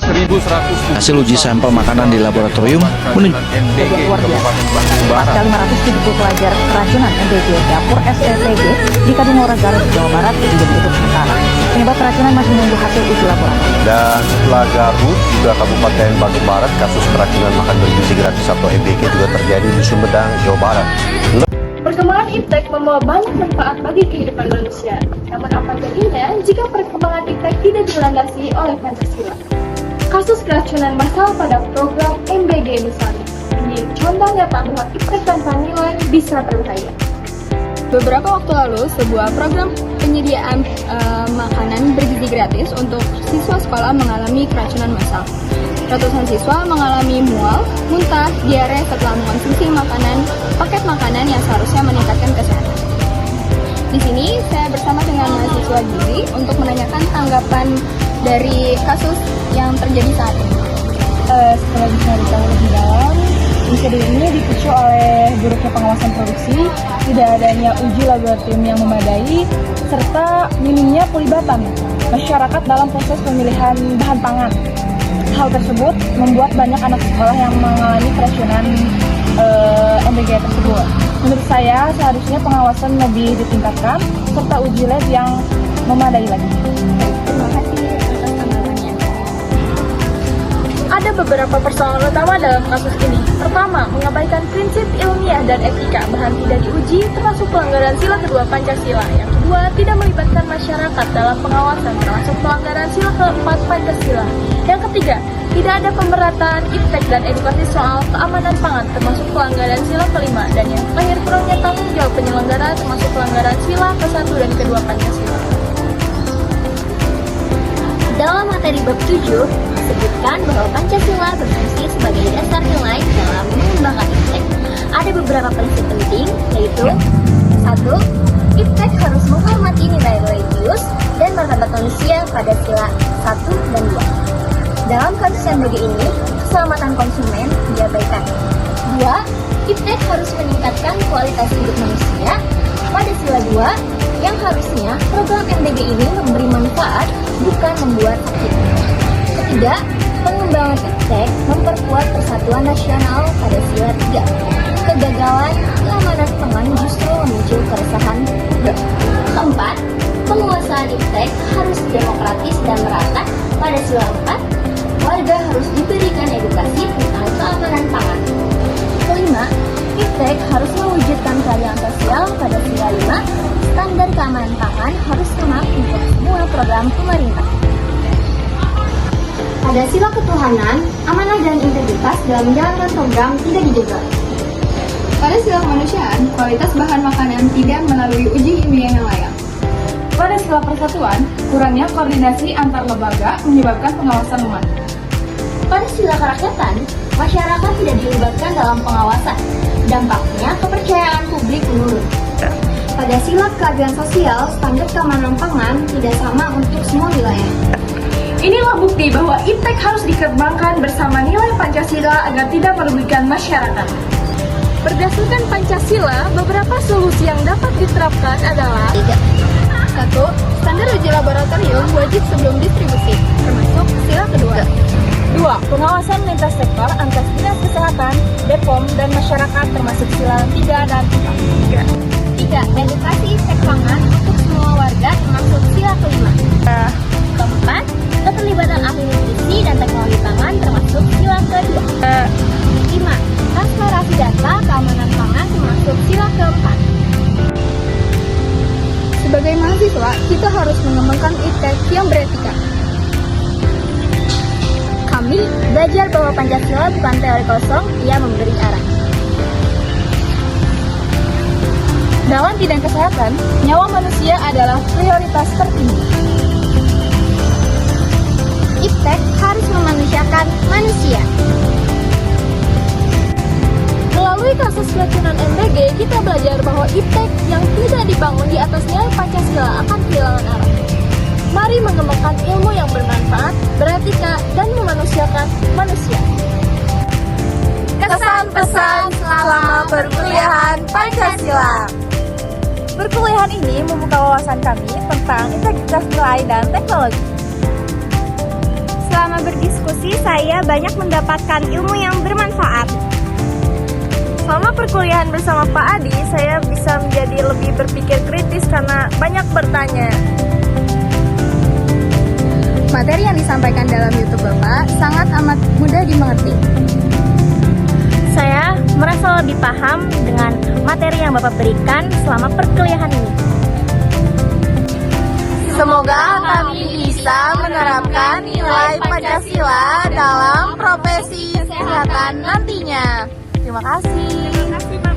Hasil uji sampel makanan di laboratorium menunjukkan luar biasa. 570 pelajar keracunan MBG dapur STPG di Kadungora, Garut, Jawa Barat juga ditutup sementara. Penyebab keracunan masih menunggu hasil uji laboratorium. Dan setelah Garut, juga Kabupaten Bandung Barat, kasus keracunan makan bergizi gratis atau MBG juga terjadi di Sumedang, Jawa Barat. Perkembangan iptek membawa banyak manfaat bagi kehidupan manusia. Namun apa jadinya jika perkembangan iptek tidak dilandasi oleh Pancasila? Kasus keracunan massal pada program MBG misalnya, ini contoh nyata bahwa iptek tanpa nilai bisa berbahaya. Beberapa waktu lalu, sebuah program penyediaan makanan bergizi gratis untuk siswa sekolah mengalami keracunan massal. Ratusan siswa mengalami mual, muntah, diare setelah mengonsumsi paket makanan yang seharusnya meningkatkan kesehatan. Di sini saya bersama dengan mahasiswa gizi untuk menanyakan tanggapan dari kasus yang terjadi saat ini. Setelah bisa ditahu lebih dalam, insiden ini dipicu oleh buruknya pengawasan produksi, tidak adanya uji laboratorium yang memadai, serta minimnya pelibatan masyarakat dalam proses pemilihan bahan pangan. Hal tersebut membuat banyak anak sekolah yang mengalami keracunan MBG tersebut. Menurut saya, seharusnya pengawasan lebih ditingkatkan, serta uji lab yang memadai lagi. Terima kasih atas tanggapannya. Ada beberapa persoalan utama dalam kasus ini. Pertama, mengabaikan prinsip ilmiah dan etika, bahan tidak diuji, termasuk pelanggaran sila kedua Pancasila. Yang kedua, tidak melibatkan masyarakat dalam pengawasan, termasuk pelanggaran sila keempat Pancasila. Yang ketiga, tidak ada pemerataan iptek dan edukasi soal keamanan pangan, termasuk pelanggaran sila kelima. Dan yang terakhir, kurangnya tanggung jawab penyelenggara, termasuk pelanggaran sila ke-1 dan ke-2 Pancasila. Dalam materi bab 7, disebutkan bahwa Pancasila berfungsi sebagai dasar nilai dalam mengembangkan iptek. Ada beberapa prinsip penting, yaitu 1. Iptek harus menghormati nilai religius dan martabat manusia pada sila 1 dan 2. Dalam kasus MBG ini, keselamatan konsumen diabaikan. 2. Iptek harus meningkatkan kualitas hidup manusia pada sila 2, yang harusnya program MBG ini memberi manfaat, bukan membuat sakit. Ketiga, pengembangan iptek memperkuat persatuan nasional pada sila 3. Kegagalan keamanan pangan justru memicu keresahan. Keempat, penguasaan iptek harus demokratis dan merata pada sila 4. Warga harus diberikan edukasi tentang keamanan pangan. Kelima, iptek harus mewujudkan keadilan sosial pada sila 5. Standar keamanan pangan harus sama untuk semua program pemerintah. Pada sila ketuhanan, amanah dan integritas dalam menjalankan program tidak dijaga. Pada sila kemanusiaan, kualitas bahan makanan tidak melalui uji ilmiah yang layak. Pada sila persatuan, kurangnya koordinasi antar lembaga menyebabkan pengawasan lemah. Pada sila kerakyatan, masyarakat tidak dilibatkan dalam pengawasan. Dampaknya kepercayaan publik menurun. Pada sila keadilan sosial, standar keamanan pangan tidak sama untuk semua wilayah. Inilah bukti bahwa iptek harus dikembangkan bersama nilai Pancasila agar tidak merugikan masyarakat. Berdasarkan Pancasila, beberapa solusi yang dapat diterapkan adalah 1. Standar uji laboratorium wajib sebelum distribusi, termasuk sila kedua. 2. Pengawasan lintas sektor antar dinas kesehatan, BPOM, dan masyarakat termasuk sila 3 dan 4. 3. Edukasi iptek pangan untuk semua warga termasuk sila kelima. Keempat, keterlibatan ahli nutrisi dan teknologi pangan termasuk sila kedua. 5. Transparansi data keamanan pangan termasuk sila keempat. Sebagai mahasiswa, kita harus mengembangkan iptek yang beretika. Kami belajar bahwa Pancasila bukan teori kosong, ia memberi arah. Dalam bidang kesehatan, nyawa manusia adalah prioritas tertinggi. Iptek harus memanusiakan manusia. melalui kasus keracunan MBG, kita belajar bahwa iptek yang tidak dibangun di atas nilai Pancasila akan kehilangan arah. Mari mengembangkan ilmu yang bermanfaat, beretika, dan memanusiakan manusia. Kesan-pesan selama perkuliahan Pancasila. Perkuliahan ini membuka wawasan kami tentang integritas nilai dan teknologi. Selama berdiskusi, saya banyak mendapatkan ilmu yang bermanfaat. Selama perkuliahan bersama Pak Adi, saya bisa menjadi lebih berpikir kritis karena banyak bertanya. Materi yang disampaikan dalam YouTube Bapak sangat amat mudah dimengerti. Saya merasa lebih paham dengan materi yang Bapak berikan selama perkuliahan ini. Semoga kami bisa menerapkan nilai Pancasila dalam profesi kesehatan nantinya. Terima kasih.